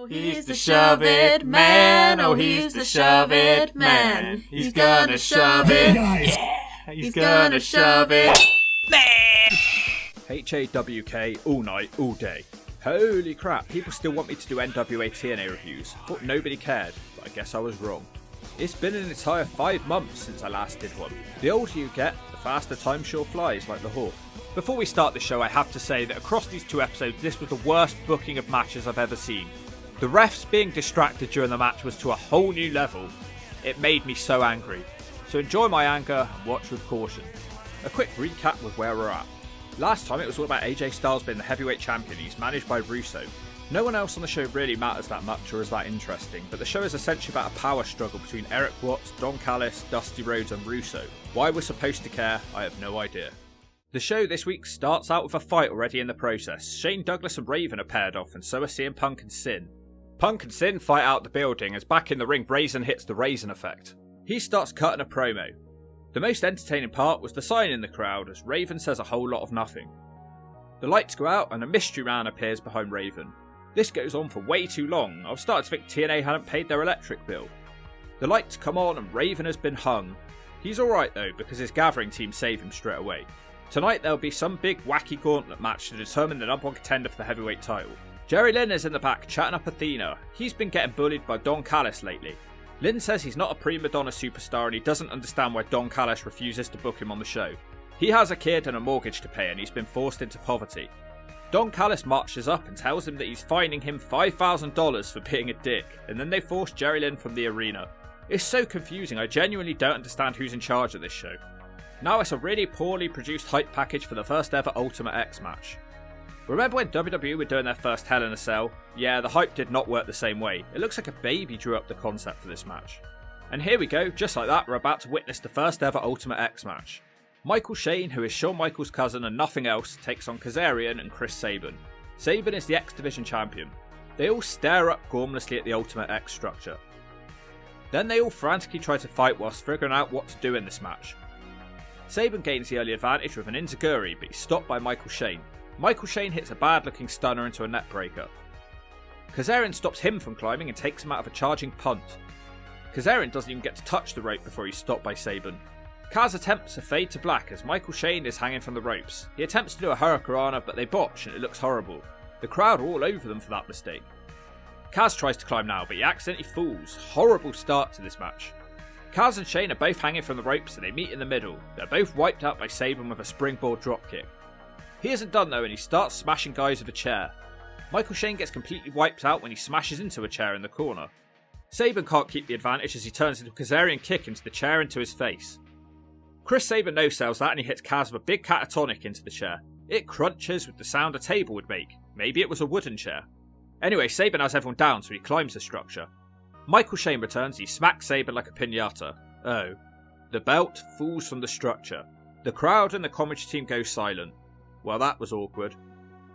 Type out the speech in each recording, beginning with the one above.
Oh, he's the shove it man. Oh, he's the shove it man. He's gonna shove it. Yeah, he's gonna shove it. Man. HAWK all night, all day. Holy crap, people still want me to do NWA TNA reviews. Thought nobody cared, but I guess I was wrong. It's been an entire 5 months since I last did one. The older you get, the faster time sure flies like the hawk. Before we start the show, I have to say that across these 2 episodes, this was the worst booking of matches I've ever seen. The refs being distracted during the match was to a whole new level. It made me so angry. So enjoy my anger and watch with caution. A quick recap with where we're at. Last time it was all about AJ Styles being the heavyweight champion. He's managed by Russo. No one else on the show really matters that much or is that interesting, but the show is essentially about a power struggle between Eric Watts, Don Callis, Dusty Rhodes and Russo. Why we're supposed to care, I have no idea. The show this week starts out with a fight already in the process. Shane Douglas and Raven are paired off, and so are CM Punk and Sin. Punk and Sin fight out the building as back in the ring Brazen hits the Raisin effect. He starts cutting a promo. The most entertaining part was the sign in the crowd as Raven says a whole lot of nothing. The lights go out and a mystery man appears behind Raven. This goes on for way too long. I've started to think TNA hadn't paid their electric bill. The lights come on and Raven has been hung. He's alright though because his gathering team save him straight away. Tonight there'll be some big wacky gauntlet match to determine the number 1 contender for the heavyweight title. Jerry Lynn is in the back chatting up Athena. He's been getting bullied by Don Callis lately. Lynn says he's not a prima donna superstar and he doesn't understand why Don Callis refuses to book him on the show. He has a kid and a mortgage to pay and he's been forced into poverty. Don Callis marches up and tells him that he's fining him $5,000 for being a dick, and then they force Jerry Lynn from the arena. It's so confusing, I genuinely don't understand who's in charge of this show. Now it's a really poorly produced hype package for the first ever Ultimate X match. Remember when WWE were doing their first Hell in a Cell? Yeah, the hype did not work the same way. It looks like a baby drew up the concept for this match. And here we go, just like that, we're about to witness the first ever Ultimate X match. Michael Shane, who is Shawn Michaels' cousin and nothing else, takes on Kazarian and Chris Sabin. Sabin is the X Division champion. They all stare up gormlessly at the Ultimate X structure. Then they all frantically try to fight whilst figuring out what to do in this match. Sabin gains the early advantage with an enziguri, but he's stopped by Michael Shane. Michael Shane hits a bad looking stunner into a net breaker. Kazarian stops him from climbing and takes him out of a charging punt. Kazarian doesn't even get to touch the rope before he's stopped by Sabin. Kaz attempts a fade to black as Michael Shane is hanging from the ropes. He attempts to do a hurricanrana but they botch and it looks horrible. The crowd are all over them for that mistake. Kaz tries to climb now but he accidentally falls. Horrible start to this match. Kaz and Shane are both hanging from the ropes and they meet in the middle. They're both wiped out by Sabin with a springboard dropkick. He isn't done though and he starts smashing guys with a chair. Michael Shane gets completely wiped out when he smashes into a chair in the corner. Sabin can't keep the advantage as he turns into a Kazarian kick into the chair into his face. Chris Sabin no-sells that and he hits Kaz with a big catatonic into the chair. It crunches with the sound a table would make. Maybe it was a wooden chair. Anyway, Sabin has everyone down so he climbs the structure. Michael Shane returns, he smacks Sabin like a piñata. Oh. The belt falls from the structure. The crowd and the commentary team go silent. Well, that was awkward.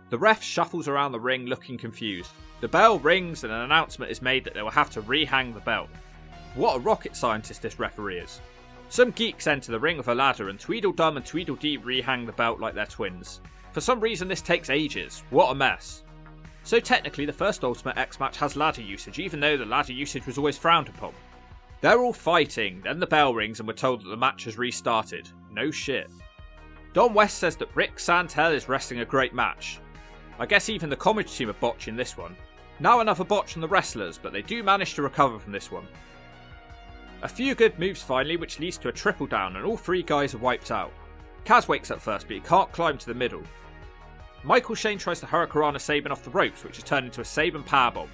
The ref shuffles around the ring looking confused. The bell rings and an announcement is made that they will have to rehang the belt. What a rocket scientist this referee is. Some geeks enter the ring with a ladder and Tweedledum and Tweedledee rehang the belt like they're twins. For some reason this takes ages. What a mess. So technically the first Ultimate X match has ladder usage even though the ladder usage was always frowned upon. They're all fighting, then the bell rings and we're told that the match has restarted. No shit. Don West says that Rick Santel is wrestling a great match. I guess even the commentary team are botching this one. Now another botch from the wrestlers, but they do manage to recover from this one. A few good moves finally, which leads to a triple down and all 3 guys are wiped out. Kaz wakes up first, but he can't climb to the middle. Michael Shane tries to hurricanrana Sabin off the ropes, which is turned into a Sabin powerbomb.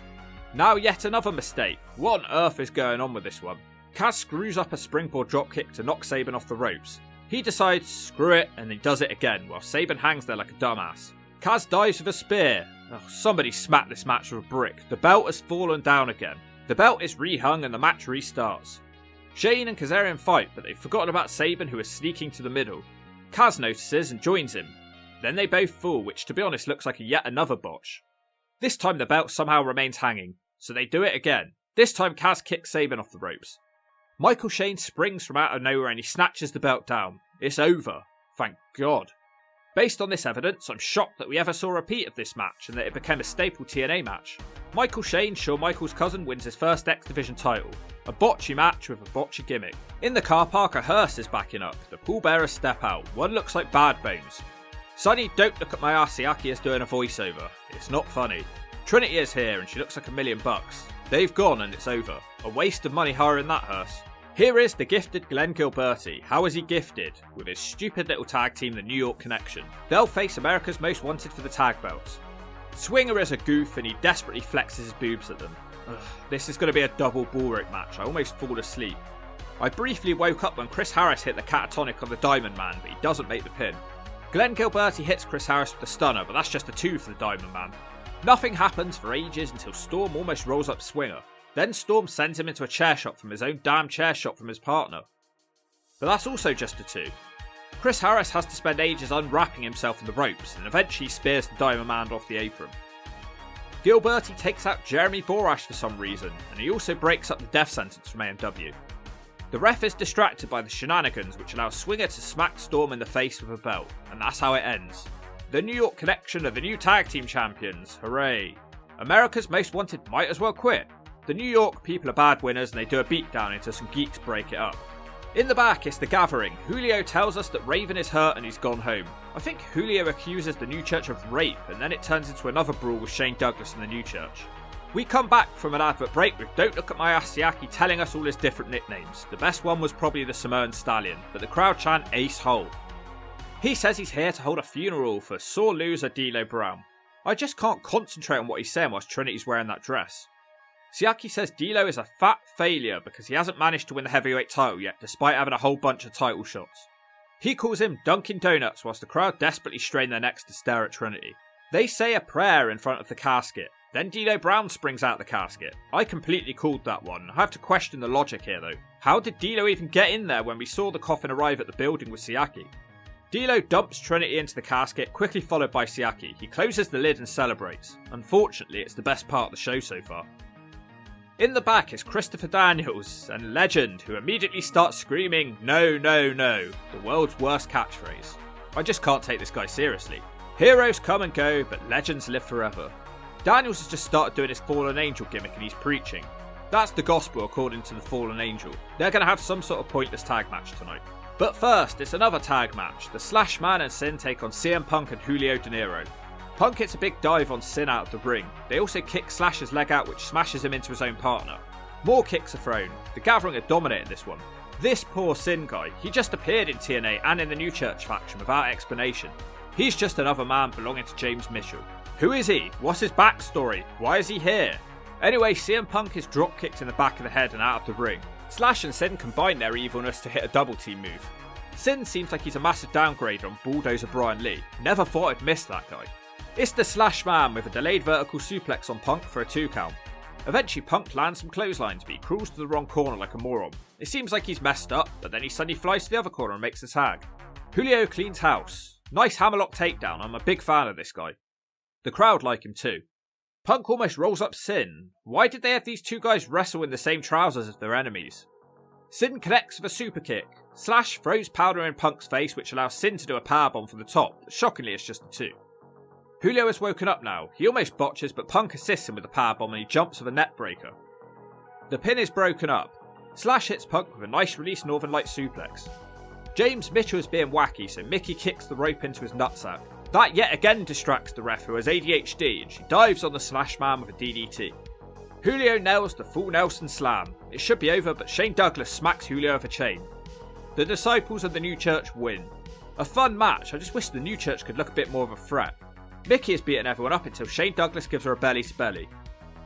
Now yet another mistake. What on earth is going on with this one? Kaz screws up a springboard dropkick to knock Sabin off the ropes. He decides, screw it, and he does it again, while Sabin hangs there like a dumbass. Kaz dives with a spear. Oh, somebody smacked this match with a brick. The belt has fallen down again. The belt is rehung and the match restarts. Shane and Kazarian fight, but they've forgotten about Sabin who is sneaking to the middle. Kaz notices and joins him. Then they both fall, which to be honest looks like yet another botch. This time the belt somehow remains hanging, so they do it again. This time Kaz kicks Sabin off the ropes. Michael Shane springs from out of nowhere and he snatches the belt down. It's over. Thank God. Based on this evidence, I'm shocked that we ever saw a repeat of this match and that it became a staple TNA match. Michael Shane, Shawn Michaels' cousin, wins his first X Division title. A botchy match with a botchy gimmick. In the car park, a hearse is backing up. The pallbearers step out. One looks like Bad Bones. Sonny, don't look at my ass, Siaki is doing a voiceover. It's not funny. Trinity is here and she looks like $1 million. They've gone and it's over. A waste of money hiring that hearse. Here is the gifted Glenn Gilberti. How is he gifted? With his stupid little tag team, the New York Connection. They'll face America's Most Wanted for the tag belts. Swinger is a goof and he desperately flexes his boobs at them. Ugh, this is going to be a double Ballbreak match. I almost fall asleep. I briefly woke up when Chris Harris hit the catatonic on the Diamond Man, but he doesn't make the pin. Glenn Gilberti hits Chris Harris with the stunner, but that's just a 2 for the Diamond Man. Nothing happens for ages until Storm almost rolls up Swinger. Then Storm sends him into a chair shot from his own damn chair shot from his partner. But that's also just a 2. Chris Harris has to spend ages unwrapping himself in the ropes, and eventually spears the Diamond Man off the apron. Gilberti takes out Jeremy Borash for some reason, and he also breaks up the death sentence from AMW. The ref is distracted by the shenanigans, which allows Swinger to smack Storm in the face with a belt, and that's how it ends. The New York Connection are the new tag team champions, hooray! America's Most Wanted might as well quit. The New York people are bad winners and they do a beatdown until some geeks break it up. In the back, it's the gathering. Julio tells us that Raven is hurt and he's gone home. I think Julio accuses the New Church of rape, and then it turns into another brawl with Shane Douglas and the New Church. We come back from an advert break with Don't Look at My Ass Siaki telling us all his different nicknames. The best one was probably the Saman Stallion, but the crowd chant Ace Hole. He says he's here to hold a funeral for sore loser Dilo Brown. I just can't concentrate on what he's saying whilst Trinity's wearing that dress. Siaki says Dilo is a fat failure because he hasn't managed to win the heavyweight title yet despite having a whole bunch of title shots. He calls him Dunkin' Donuts whilst the crowd desperately strain their necks to stare at Trinity. They say a prayer in front of the casket. Then Dilo Brown springs out the casket. I completely called that one. I have to question the logic here though. How did Dilo even get in there when we saw the coffin arrive at the building with Siaki? Dilo dumps Trinity into the casket, quickly followed by Siaki. He closes the lid and celebrates. Unfortunately, it's the best part of the show so far. In the back is Christopher Daniels and Legend, who immediately starts screaming, "No, no, no," the world's worst catchphrase. I just can't take this guy seriously. Heroes come and go, but legends live forever. Daniels has just started doing his Fallen Angel gimmick and he's preaching. That's the gospel according to the Fallen Angel. They're going to have some sort of pointless tag match tonight. But first, it's another tag match. The Slashman Sin take on CM Punk and Julio De Niro. Punk hits a big dive on Sin out of the ring. They also kick Slash's leg out, which smashes him into his own partner. More kicks are thrown. The Gathering are dominating this one. This poor Sin guy, he just appeared in TNA and in the New Church faction without explanation. He's just another man belonging to James Mitchell. Who is he? What's his backstory? Why is he here? Anyway, CM Punk is drop kicked in the back of the head and out of the ring. Slash and Sin combine their evilness to hit a double team move. Sin seems like he's a massive downgrade on Bulldozer Brian Lee. Never thought I'd miss that guy. It's the Slash Man with a delayed vertical suplex on Punk for a 2 count. Eventually Punk lands some clotheslines, but he crawls to the wrong corner like a moron. It seems like he's messed up, but then he suddenly flies to the other corner and makes the tag. Julio cleans house. Nice hammerlock takedown, I'm a big fan of this guy. The crowd like him too. Punk almost rolls up Sin. Why did they have these two guys wrestle in the same trousers as their enemies? Sin connects with a super kick. Slash throws powder in Punk's face, which allows Sin to do a powerbomb from the top, but shockingly it's just a 2. Julio has woken up now. He almost botches, but Punk assists him with a powerbomb and he jumps with a net breaker. The pin is broken up. Slash hits Punk with a nice release Northern Light suplex. James Mitchell is being wacky, so Mickey kicks the rope into his nutsack. That yet again distracts the ref, who has ADHD, and she dives on the Slash Man with a DDT. Julio nails the full Nelson Slam. It should be over, but Shane Douglas smacks Julio with a chain. The Disciples of the New Church win. A fun match. I just wish the New Church could look a bit more of a threat. Mickey is beating everyone up until Shane Douglas gives her a belly to belly.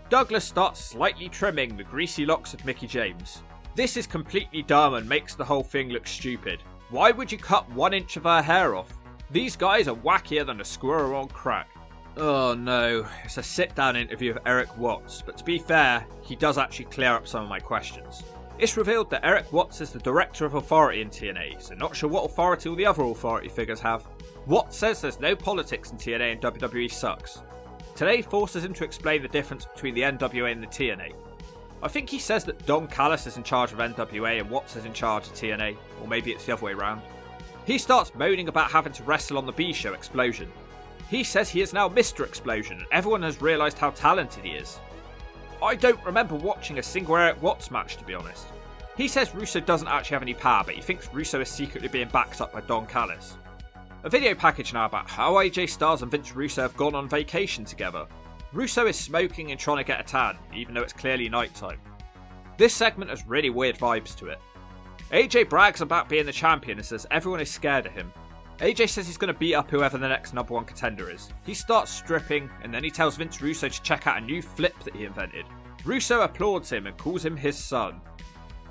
Douglas starts slightly trimming the greasy locks of Mickie James. This is completely dumb and makes the whole thing look stupid. Why would you cut 1 inch of her hair off? These guys are wackier than a squirrel on crack. Oh no, it's a sit-down interview of Eric Watts, but to be fair, he does actually clear up some of my questions. It's revealed that Eric Watts is the Director of Authority in TNA, so not sure what authority all the other authority figures have. Watts says there's no politics in TNA and WWE sucks. Today forces him to explain the difference between the NWA and the TNA. I think he says that Don Callis is in charge of NWA and Watts is in charge of TNA, or maybe it's the other way around. He starts moaning about having to wrestle on the B-show Explosion. He says he is now Mr. Explosion and everyone has realised how talented he is. I don't remember watching a single Eric Watts match, to be honest. He says Russo doesn't actually have any power, but he thinks Russo is secretly being backed up by Don Callis. A video package now about how AJ Styles and Vince Russo have gone on vacation together. Russo is smoking and trying to get a tan, even though it's clearly nighttime. This segment has really weird vibes to it. AJ brags about being the champion and says everyone is scared of him. AJ says he's going to beat up whoever the next number one contender is. He starts stripping, and then he tells Vince Russo to check out a new flip that he invented. Russo applauds him and calls him his son.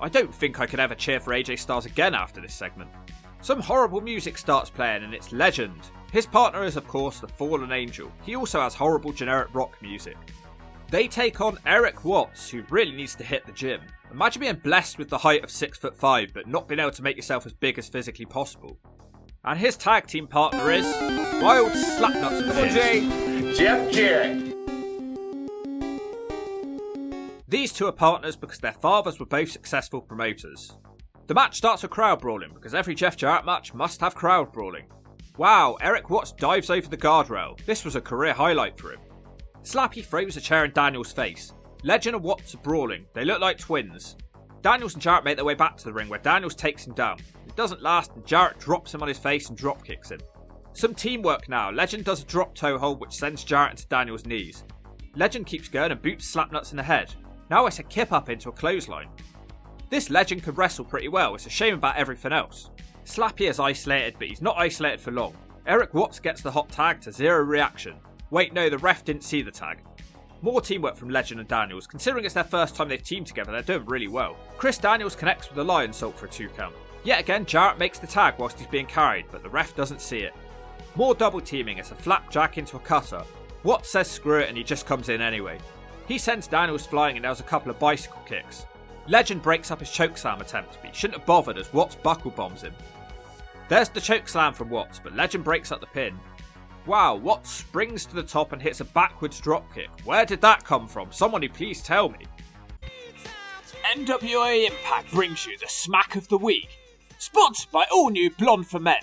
I don't think I could ever cheer for AJ Styles again after this segment. Some horrible music starts playing and it's Legend. His partner is of course the Fallen Angel. He also has horrible generic rock music. They take on Eric Watts, who really needs to hit the gym. Imagine being blessed with the height of 6'5", but not being able to make yourself as big as physically possible. And his tag team partner is Wild Slapnuts Sin. Jeff Jarrett. These two are partners because their fathers were both successful promoters. The match starts with crowd brawling because every Jeff Jarrett match must have crowd brawling. Wow, Eric Watts dives over the guardrail. This was a career highlight for him. Slappy throws a chair in Daniels' face. Legend and Watts are brawling. They look like twins. Daniels and Jarrett make their way back to the ring where Daniels takes him down. It doesn't last and Jarrett drops him on his face and drop kicks him. Some teamwork now. Legend does a drop toe hold which sends Jarrett into Daniels' knees. Legend keeps going and boots Slapnuts in the head. Now it's a kip up into a clothesline. This Legend can wrestle pretty well. It's a shame about everything else. Slappy is isolated, but he's not isolated for long. Eric Watts gets the hot tag to zero reaction. Wait, no, the ref didn't see the tag. More teamwork from Legend and Daniels. Considering it's their first time they've teamed together, they're doing really well. Chris Daniels connects with a lion salt for a 2 count. Yet again, Jarrett makes the tag whilst he's being carried, but the ref doesn't see it. More double teaming as a flapjack into a cutter. Watts says screw it and he just comes in anyway. He sends Daniels flying and does a couple of bicycle kicks. Legend breaks up his chokeslam attempt, but he shouldn't have bothered as Watts buckle bombs him. There's the chokeslam from Watts, but Legend breaks up the pin. Wow, Watts springs to the top and hits a backwards dropkick. Where did that come from? Somebody please tell me. NWA Impact brings you the Smack of the Week, sponsored by all new Blonde for Men.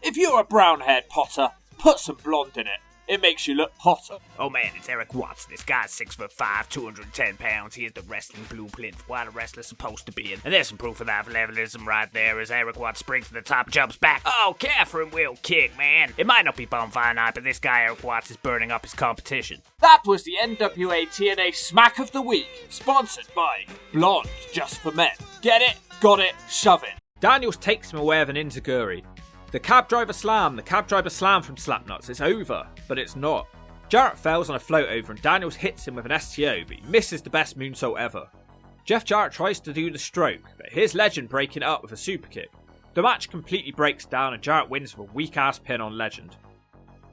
If you're a brown-haired Potter, put some blonde in it. It makes you look hotter. Oh man, it's Eric Watts. This guy's 6'5", 210 pounds. He is the wrestling blueprint for what a wrestler's supposed to be in. And there's some proof of that athleticism right there as Eric Watts springs to the top, jumps back. Oh, Catherine will kick, man. It might not be bonfire night, but this guy Eric Watts is burning up his competition. That was the NWA TNA Smack of the Week, sponsored by Blonde Just for Men. Get it, got it, shove it. Daniels takes him away with an enziguri. The cab driver slam from Slapnuts. It's over, but it's not. Jarrett fails on a float over and Daniels hits him with an STO, but he misses the best moonsault ever. Jeff Jarrett tries to do the stroke, but here's Legend breaking it up with a super kick. The match completely breaks down and Jarrett wins with a weak ass pin on Legend.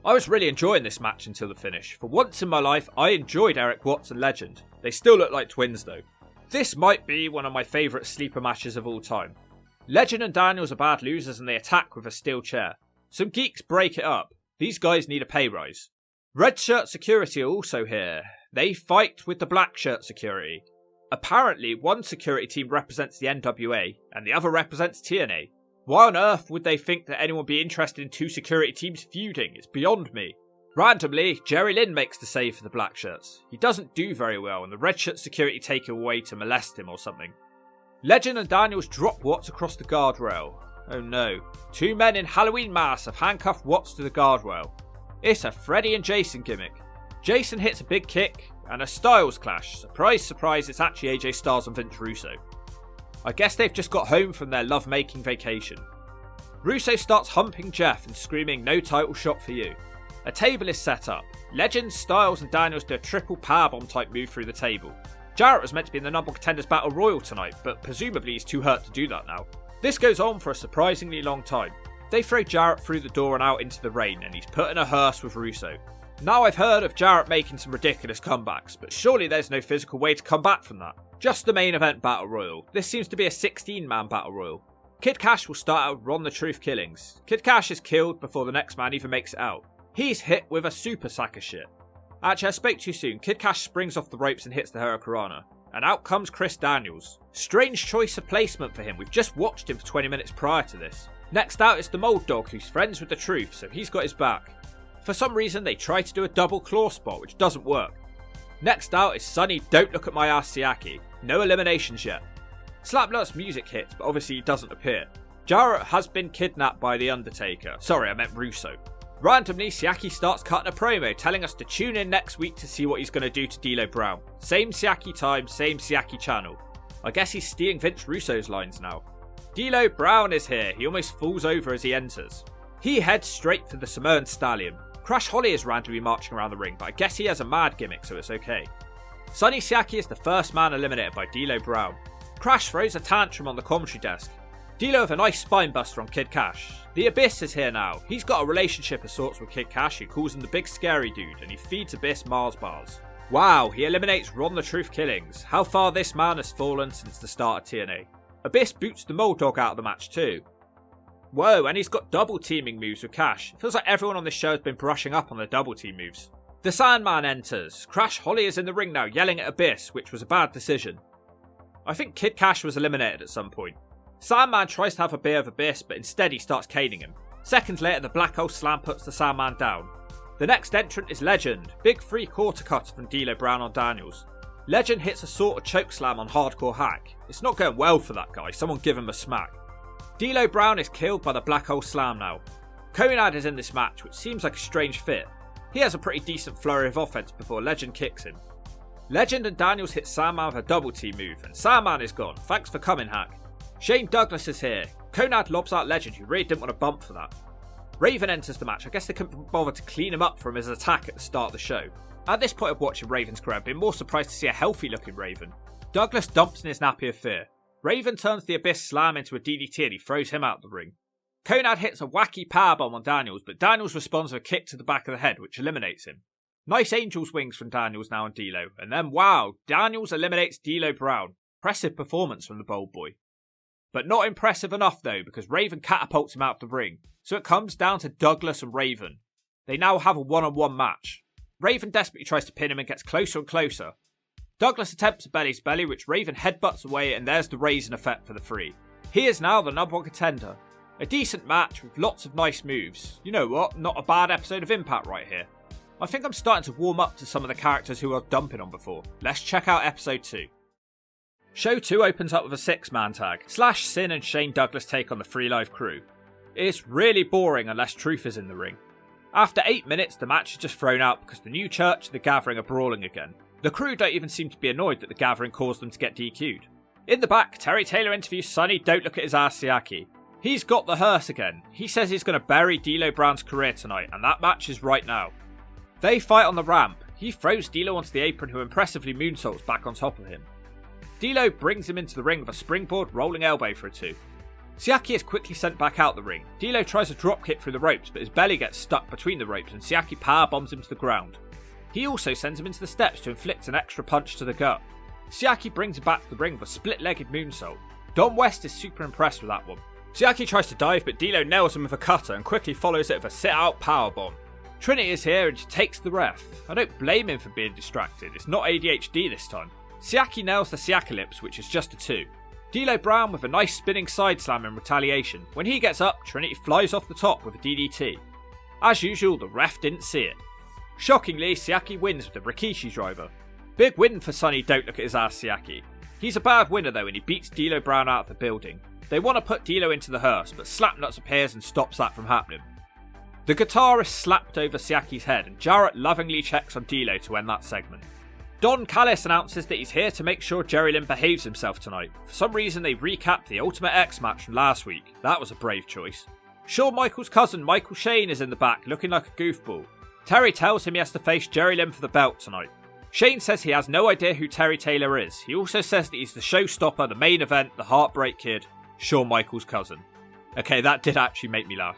I was really enjoying this match until the finish. For once in my life, I enjoyed Eric Watts and Legend. They still look like twins though. This might be one of my favourite sleeper matches of all time. Legend and Daniels are bad losers and they attack with a steel chair. Some geeks break it up. These guys need a pay rise. Red shirt security are also here. They fight with the black shirt security. Apparently, one security team represents the NWA and the other represents TNA. Why on earth would they think that anyone would be interested in two security teams feuding? It's beyond me. Randomly, Jerry Lynn makes the save for the black shirts. He doesn't do very well and the red shirt security take him away to molest him or something. Legend and Daniels drop Watts across the guardrail. Oh no. 2 men in Halloween masks have handcuffed Watts to the guardrail. It's a Freddy and Jason gimmick. Jason hits a big kick and a Styles clash. Surprise, surprise, it's actually AJ Styles and Vince Russo. I guess they've just got home from their love-making vacation. Russo starts humping Jeff and screaming no title shot for you. A table is set up. Legend, Styles and Daniels do a triple powerbomb type move through the table. Jarrett was meant to be in the number contenders battle royal tonight, but presumably he's too hurt to do that now. This goes on for a surprisingly long time. They throw Jarrett through the door and out into the rain, and he's put in a hearse with Russo. Now I've heard of Jarrett making some ridiculous comebacks, but surely there's no physical way to come back from that. Just the main event battle royal. This seems to be a 16-man battle royal. Kid Cash will start out with Ron the Truth killings. Kid Cash is killed before the next man even makes it out. He's hit with a super sack of shit. Actually, I spoke too soon. Kid Cash springs off the ropes and hits the Hurricanrana. And out comes Chris Daniels. Strange choice of placement for him. We've just watched him for 20 minutes prior to this. Next out is the Mold Dog, who's friends with the Truth, so he's got his back. For some reason, they try to do a double claw spot, which doesn't work. Next out is Sunny Don't Look at My Ass Siaki. No eliminations yet. Slapnut's music hits, but obviously he doesn't appear. Jarrett has been kidnapped by The Undertaker. Sorry, I meant Russo. Randomly, Siaki starts cutting a promo telling us to tune in next week to see what he's going to do to Dilo Brown. Same Siaki time, same Siaki channel. I guess he's stealing Vince Russo's lines now. Dilo Brown is here. He almost falls over as he enters. He heads straight for the Saman Stallion. Crash Holly is randomly marching around the ring, but I guess he has a mad gimmick, so it's okay. Sonny Siaki is the first man eliminated by Dilo Brown. Crash throws a tantrum on the commentary desk. Dilo with a nice spine buster on Kid Cash. The Abyss is here now. He's got a relationship of sorts with Kid Cash, who calls him the big scary dude, and he feeds Abyss Mars bars. Wow, he eliminates Ron the Truth Killings. How far this man has fallen since the start of TNA. Abyss boots the Mole Dog out of the match too. Whoa, and he's got double teaming moves with Cash. It feels like everyone on this show has been brushing up on their double team moves. The Sandman enters. Crash Holly is in the ring now, yelling at Abyss, which was a bad decision. I think Kid Cash was eliminated at some point. Sandman tries to have a beer with Abyss, but instead he starts caning him. Seconds later, the Black Hole Slam puts the Sandman down. The next entrant is Legend. Big 3/4 cutter from Dilo Brown on Daniels. Legend hits a sort of choke slam on Hardcore Hack. It's not going well for that guy, someone give him a smack. Dilo Brown is killed by the Black Hole Slam now. Konad is in this match, which seems like a strange fit. He has a pretty decent flurry of offense before Legend kicks him. Legend and Daniels hit Sandman with a double team move, and Sandman is gone. Thanks for coming, Hack. Shane Douglas is here. Konad lobs out Legend, who really didn't want to bump for that. Raven enters the match. I guess they couldn't bother to clean him up from his attack at the start of the show. At this point of watching Raven's career, I've been more surprised to see a healthy looking Raven. Douglas dumps in his nappy of fear. Raven turns the Abyss Slam into a DDT and he throws him out the ring. Konad hits a wacky powerbomb on Daniels, but Daniels responds with a kick to the back of the head, which eliminates him. Nice Angel's Wings from Daniels now on Dilo, and then wow, Daniels eliminates Dilo Brown. Impressive performance from the Bold Boy. But not impressive enough though, because Raven catapults him out of the ring, so it comes down to Douglas and Raven. They now have a one-on-one match. Raven desperately tries to pin him and gets closer and closer. Douglas attempts a belly to belly, which Raven headbutts away, and there's the raise in effect for the 3. He is now the number 1 contender. A decent match with lots of nice moves. You know what, not a bad episode of Impact right here. I think I'm starting to warm up to some of the characters who I was dumping on before. Let's check out episode 2. Show 2 opens up with a 6-man tag. Slash, Sin and Shane Douglas take on the 3 Live crew. It's really boring unless Truth is in the ring. After 8 minutes, the match is just thrown out because the New Church and the Gathering are brawling again. The crew don't even seem to be annoyed that the Gathering caused them to get DQ'd. In the back, Terry Taylor interviews Sonny Don't Look at His Ass Siaki. He's got the hearse again. He says he's going to bury Dilo Brown's career tonight, and that match is right now. They fight on the ramp. He throws Dilo onto the apron, who impressively moonsaults back on top of him. Dilo brings him into the ring with a springboard rolling elbow for a 2. Siaki is quickly sent back out the ring. Dilo tries a dropkick through the ropes, but his belly gets stuck between the ropes and Siaki powerbombs him to the ground. He also sends him into the steps to inflict an extra punch to the gut. Siaki brings him back to the ring with a split-legged moonsault. Don West is super impressed with that one. Siaki tries to dive, but Dilo nails him with a cutter and quickly follows it with a sit-out powerbomb. Trinity is here and she takes the ref. I don't blame him for being distracted, it's not ADHD this time. Siaki nails the Siakalypse, which is just a 2. Dilo Brown with a nice spinning side slam in retaliation. When he gets up, Trinity flies off the top with a DDT. As usual, the ref didn't see it. Shockingly, Siaki wins with the Rikishi driver. Big win for Sonny Don't Look at His Ass Siaki. He's a bad winner though and he beats Dilo Brown out of the building. They want to put Dilo into the hearse, but Slapnuts appears and stops that from happening. The guitar is slapped over Siaki's head and Jarrett lovingly checks on Dilo to end that segment. Don Callis announces that he's here to make sure Jerry Lynn behaves himself tonight. For some reason they recapped the Ultimate X match from last week. That was a brave choice. Shawn Michaels' cousin Michael Shane is in the back looking like a goofball. Terry tells him he has to face Jerry Lynn for the belt tonight. Shane says he has no idea who Terry Taylor is. He also says that he's the showstopper, the main event, the Heartbreak Kid, Shawn Michaels' cousin. Okay, that did actually make me laugh.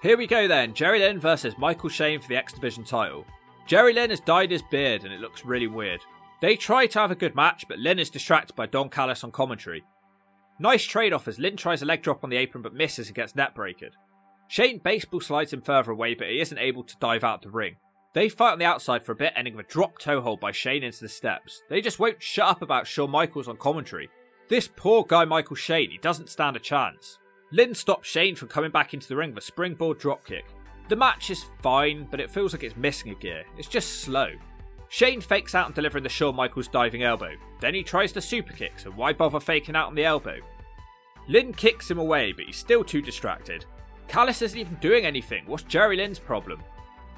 Here we go then, Jerry Lynn versus Michael Shane for the X Division title. Jerry Lynn has dyed his beard and it looks really weird. They try to have a good match, but Lynn is distracted by Don Callis on commentary. Nice trade-off as Lynn tries a leg drop on the apron but misses and gets neckbreakered. Shane baseball slides him further away, but he isn't able to dive out the ring. They fight on the outside for a bit, ending with a drop toe hold by Shane into the steps. They just won't shut up about Shawn Michaels on commentary. This poor guy Michael Shane, he doesn't stand a chance. Lynn stops Shane from coming back into the ring with a springboard dropkick. The match is fine, but it feels like it's missing a gear. It's just slow. Shane fakes out and delivering the Shawn Michaels diving elbow. Then he tries the super kick, so why bother faking out on the elbow? Lynn kicks him away, but he's still too distracted. Callis isn't even doing anything. What's Jerry Lynn's problem?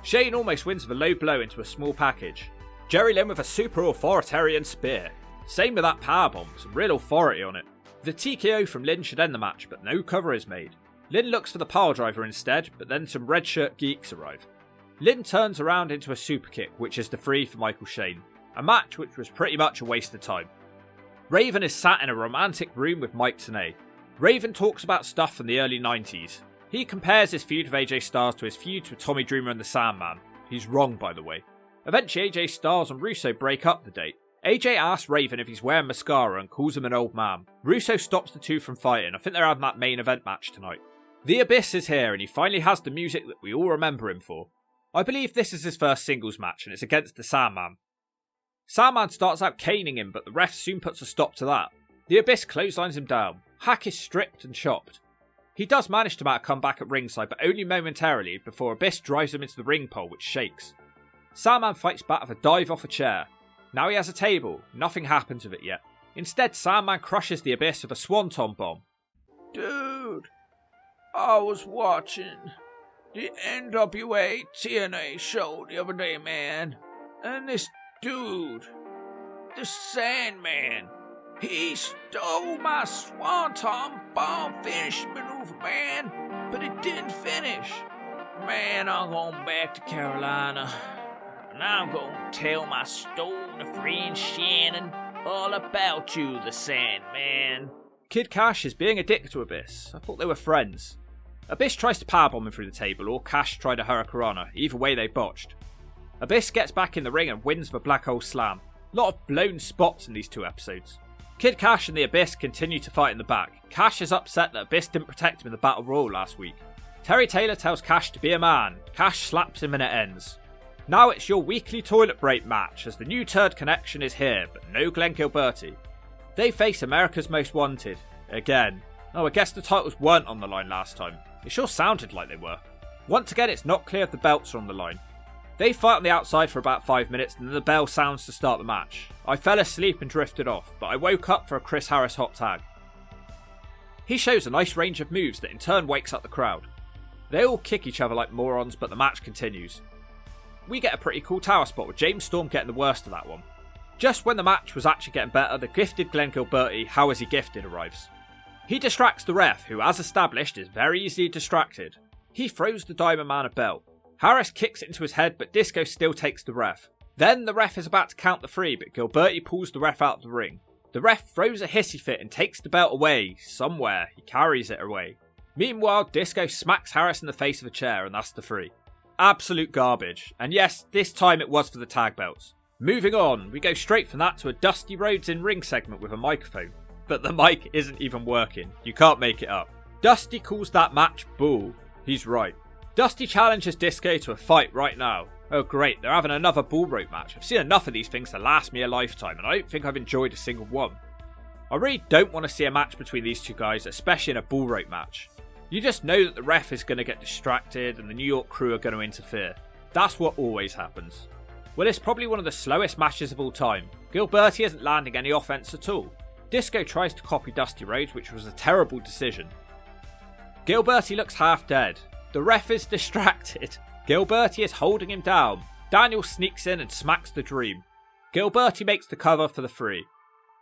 Shane almost wins with a low blow into a small package. Jerry Lynn with a super authoritarian spear. Same with that powerbomb, some real authority on it. The TKO from Lynn should end the match, but no cover is made. Lynn looks for the pile driver instead, but then some red shirt geeks arrive. Lynn turns around into a super kick, which is the free for Michael Shane. A match which was pretty much a waste of time. Raven is sat in a romantic room with Mike TNA. Raven talks about stuff from the early 90s. He compares his feud with AJ Styles to his feuds with Tommy Dreamer and the Sandman. He's wrong, by the way. Eventually AJ Styles and Russo break up the date. AJ asks Raven if he's wearing mascara and calls him an old man. Russo stops the two from fighting. I think they're having that main event match tonight. The Abyss is here and he finally has the music that we all remember him for. I believe this is his first singles match and it's against the Sandman. Saman starts out caning him, but the ref soon puts a stop to that. The Abyss clotheslines him down. Hack is stripped and chopped. He does manage to make a comeback at ringside, but only momentarily before Abyss drives him into the ring pole, which shakes. Saman fights back with a dive off a chair. Now he has a table. Nothing happens with it yet. Instead, Sandman crushes the Abyss with a swanton bomb. Dude, I was watching the NWA TNA show the other day, man. And this dude, the Sandman, he stole my swanton bomb finish maneuver, man. But it didn't finish. Man, I'm going back to Carolina. And I'm going to tell my stoner friend Shannon all about you, the Sandman. Kid Cash is being a dick to Abyss. I thought they were friends. Abyss tries to powerbomb him through the table, or Cash tried a Hurricanrana. Either way, they botched. Abyss gets back in the ring and wins the Black Hole Slam. A lot of blown spots in these two episodes. Kid Cash and the Abyss continue to fight in the back. Cash is upset that Abyss didn't protect him in the Battle Royal last week. Terry Taylor tells Cash to be a man. Cash slaps him and it ends. Now it's your weekly toilet break match, as the new Turd Connection is here, but no Glenn Gilberti. They face America's Most Wanted. Again. Oh, I guess the titles weren't on the line last time. It sure sounded like they were. Once again, it's not clear if the belts are on the line. They fight on the outside for about 5 minutes, and then the bell sounds to start the match. I fell asleep and drifted off, but I woke up for a Chris Harris hot tag. He shows a nice range of moves that in turn wakes up the crowd. They all kick each other like morons, but the match continues. We get a pretty cool tower spot with James Storm getting the worst of that one. Just when the match was actually getting better, the gifted Glenn Gilberti, How Is He Gifted, arrives. He distracts the ref, who as established is very easily distracted. He throws the Diamond Man a belt. Harris kicks it into his head, but Disco still takes the ref. Then the ref is about to count the 3, but Gilberti pulls the ref out of the ring. The ref throws a hissy fit and takes the belt away. Somewhere, he carries it away. Meanwhile, Disco smacks Harris in the face of a chair, and that's the 3. Absolute garbage. And yes, this time it was for the tag belts. Moving on, we go straight from that to a Dusty Rhodes in ring segment with a microphone. But the mic isn't even working. You can't make it up. Dusty calls that match bull. He's right. Dusty challenges Disco to a fight right now. Oh great, they're having another Ballbreak match. I've seen enough of these things to last me a lifetime, and I don't think I've enjoyed a single one. I really don't want to see a match between these two guys, especially in a Ballbreak match. You just know that the ref is going to get distracted and the New York crew are going to interfere. That's what always happens. Well, it's probably one of the slowest matches of all time. Gilberti isn't landing any offense at all. Disco tries to copy Dusty Rhodes, which was a terrible decision. Gilberti looks half dead. The ref is distracted. Gilberti is holding him down. Daniel sneaks in and smacks the Dream. Gilberti makes the cover for the 3.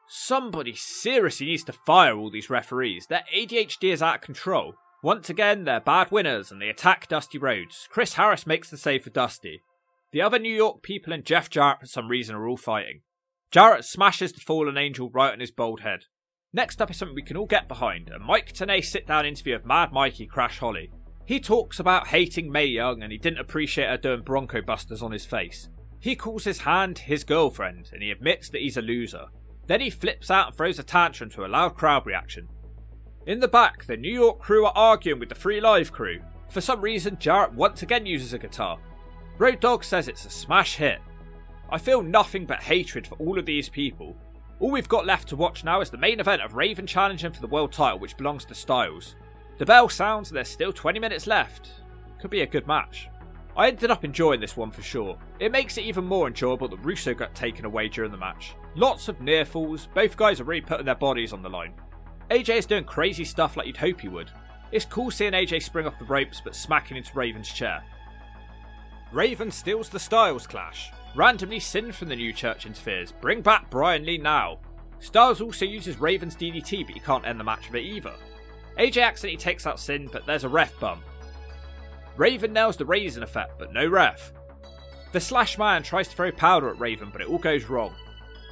Somebody seriously needs to fire all these referees. Their ADHD is out of control. Once again, they're bad winners and they attack Dusty Rhodes. Chris Harris makes the save for Dusty. The other New York people and Jeff Jarrett for some reason are all fighting. Jarrett smashes the fallen angel right on his bald head. Next up is something we can all get behind, a Mike TNA sit-down interview of Mad Mikey Crash Holly. He talks about hating Mae Young and he didn't appreciate her doing Bronco Busters on his face. He calls his hand his girlfriend and he admits that he's a loser. Then he flips out and throws a tantrum to a loud crowd reaction. In the back, the New York crew are arguing with the Free Live crew. For some reason, Jarrett once again uses a guitar. Road Dogg says it's a smash hit. I feel nothing but hatred for all of these people. All we've got left to watch now is the main event of Raven challenging for the world title, which belongs to Styles. The bell sounds and there's still 20 minutes left. Could be a good match. I ended up enjoying this one for sure. It makes it even more enjoyable that Russo got taken away during the match. Lots of near falls, both guys are really putting their bodies on the line. AJ is doing crazy stuff like you'd hope he would. It's cool seeing AJ spring off the ropes but smacking into Raven's chair. Raven steals the Styles Clash. Randomly Sin from the New Church interferes. Bring back Brian Lee now. Styles also uses Raven's DDT but he can't end the match with it either. AJ accidentally takes out Sin but there's a ref bump. Raven nails the Raisin effect but no ref. The Slashman tries to throw powder at Raven but it all goes wrong.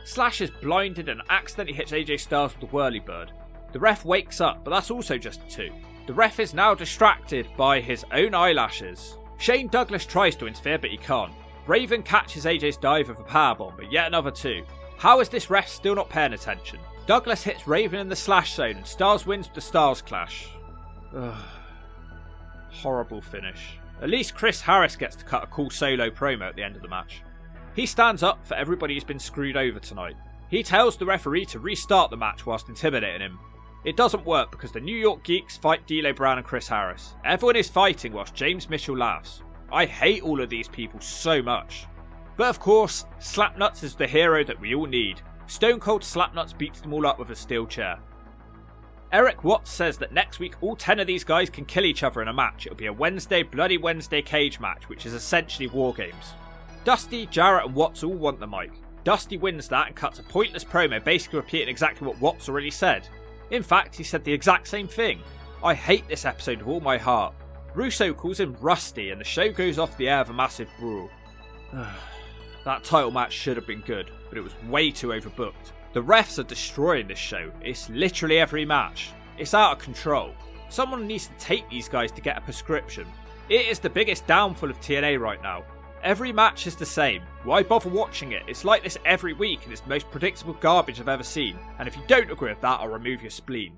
Slash is blinded and accidentally hits AJ Styles with the whirly bird. The ref wakes up but that's also just a 2. The ref is now distracted by his own eyelashes. Shane Douglas tries to interfere but he can't. Raven catches AJ's dive with a powerbomb but yet another 2. How is this ref still not paying attention? Douglas hits Raven in the slash zone and Styles wins with the Styles Clash. Ugh. Horrible finish. At least Chris Harris gets to cut a cool solo promo at the end of the match. He stands up for everybody who's been screwed over tonight. He tells the referee to restart the match whilst intimidating him. It doesn't work because the New York Geeks fight Dilo Brown and Chris Harris. Everyone is fighting whilst James Mitchell laughs. I hate all of these people so much. But of course, Slapnuts is the hero that we all need. Stone Cold Slapnuts beats them all up with a steel chair. Eric Watts says that next week all 10 of these guys can kill each other in a match. It'll be a Bloody Wednesday cage match, which is essentially War Games. Dusty, Jarrett and Watts all want the mic. Dusty wins that and cuts a pointless promo basically repeating exactly what Watts already said. In fact, he said the exact same thing. I hate this episode with all my heart. Russo calls him Rusty and the show goes off the air with a massive brawl. That title match should have been good, but it was way too overbooked. The refs are destroying this show. It's literally every match. It's out of control. Someone needs to take these guys to get a prescription. It is the biggest downfall of TNA right now. Every match is the same. Why bother watching it? It's like this every week and it's the most predictable garbage I've ever seen. And if you don't agree with that, I'll remove your spleen.